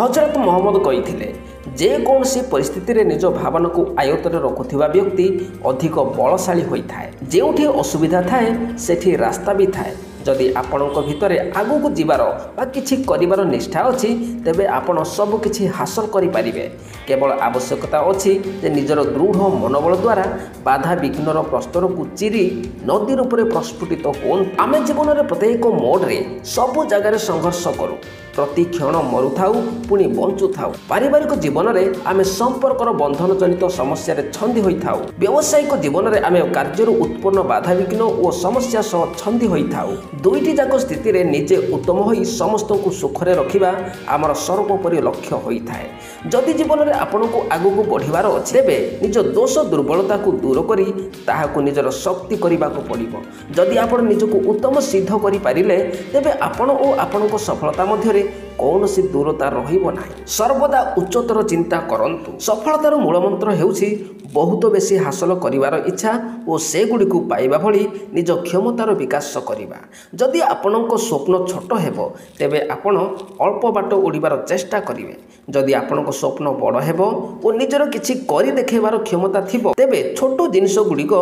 हजरत मोहम्मद कही जेकोसी परिस्थिति रे निज भावना को आयत्तर रखुवा व्यक्ति अधिक बलशाली होता है। जोठी असुविधा थाए सेठी रास्ता भी थाए। जदि आपण भितर आगू जीवार कि कर निष्ठा अच्छी तेबे आपण सबकि हासिल करें। केवल आवश्यकता अच्छी निजर दृढ़ मनोबल द्वारा बाधा विघ्नर प्रस्तर को चिरी नदी रूप में प्रस्फुटित हो। आम जीवन में प्रत्येक मोड्रे सबु जगार संघर्ष करूँ, प्रति क्षण मरुथाऊ पुणी बंचुथाऊ। पारिवारिक जीवन में आम संपर्कर बंधन जनित समस्या छंदी होता। व्यावसायिक जीवन में आम कार्य उत्पन्न बाधा विघ्न और समस्या सह छंदी होता। दुईटी जाक स्थिति रे निजे उत्तम होई समस्त को सुखरे रखिबा आमर सर्वोपरि लक्ष्य होता है। जदि जीवन में आपण को आगू को बढ़िबार अछि तेबे निज दोष दुर्बलता को दूर करी ताहाकु निजर शक्ति करने को पड़िबो। जदि आपण निजको उत्तम सिद्ध करि पारिले तेबे आपण ओ आपणको सफलता मध्यरे कौनसी दूरता रहिबो नाही। सर्वदा उच्चतर चिंता करंतु। सफलतार मूलमंत्र हेउछि बहुत बेसी हासिल करिवार इच्छा और से गुडी को पाइबा भली निज क्षमतार विकास करिबा। जदि आपणको स्वप्न छोट हेबो तेबे आपण अल्प बाट उड़ीबार चेष्टा करिवे। जदि आपणको स्वप्न बड़ हेबो और निजर किछि करि देखेबार क्षमता थिबो तेबे छोट जिनिस गुडीक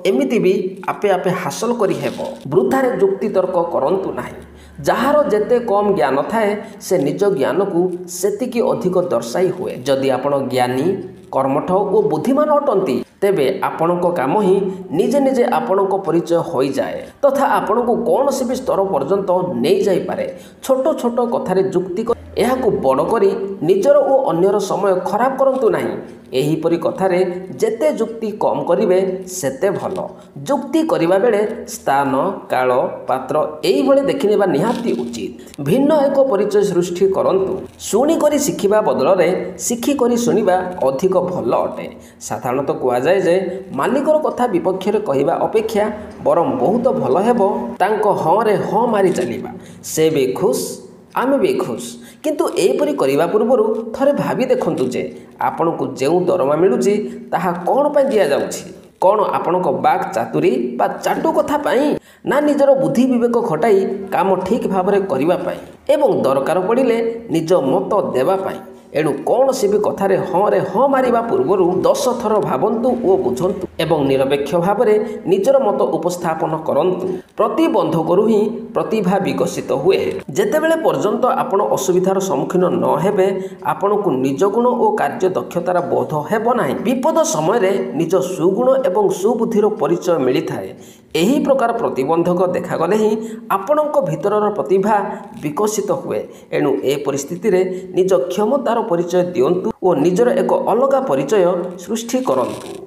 एमिति भी आपे आपे हासिल करि हेबो। वृथारे युक्ति तर्क करंतु नाही। जार जेते कम ज्ञान थाए से निज ज्ञान को सेतिकी अधिक दर्शाई हुए। जदि आपण ज्ञानी कर्मठ और बुद्धिमान अटंती तेबे आपणको काम ही निजे निजे आपणको परिचय हो जाए तथा आपणको कौन सी भी स्तर पर्यंत नहीं जाई पारे। छोट छोट कथारे जुक्ति यह बड़ करी निजर और अन्यर समय खराब करंतु नहीं। एहीपरि कथारे जेते जुक्ति कम करिवे सेते भल। जुक्ति करिबा बेले स्थान काल पात्र एही भले देखिनेबा निहाती उचित। भिन्न एक परिचय सृष्टि करंतु। शुणी करी शिखिबा बदल रे शिखी करी शुणिबा अधिक भल अटे। साधारणतः कहा जाए जे मालिकर कथा विपक्ष रे कहिबा अपेक्षा बरम बहुत भल हेबो तांको हाँ रे हाँ मारी चलिबा। से भी खुश आमे भी खुश। किंतु एपरी करिबा पूर्वरु थरे भाबी देखंतु जे आपण को जेउ दरमा मिलुची ताहा कोन पय दिया जाउची। कौन आपणक बाक चातुरी बा चाटु कथा पाई ना निजर बुद्धि विवेक खटाई काम ठीक भाव में करने एवं दरकार पड़िले निज मत देवा पाई। एणु कौन सी भी कथारे हाँ रे हाँ मारिबा पूर्वरु 10 थर भावंतु और बुझंतु एवं निरपेक्ष भाव में निजर मत उपस्थापन करंतु। प्रतिबंधकरू ही प्रतिभा विकसित हुए। जेतेबेले पर्यंत आपण असुविधार सम्मुखीन न हेबे आपण को निज गुण और कार्य दक्षतार बोध हेब नाही। विपद समय रे निज सुगुण एवं सुबुद्धिर परिचय मिलिथाए। एही प्रकार प्रतिबंधक देखागले ही आपणक भितरर प्रतिभा विकसित हुए। एणु ए परिस्थिति रे निज क्षमतार परिचय दियंतु और निजर एक अलग परिचय सृष्टि करंतु।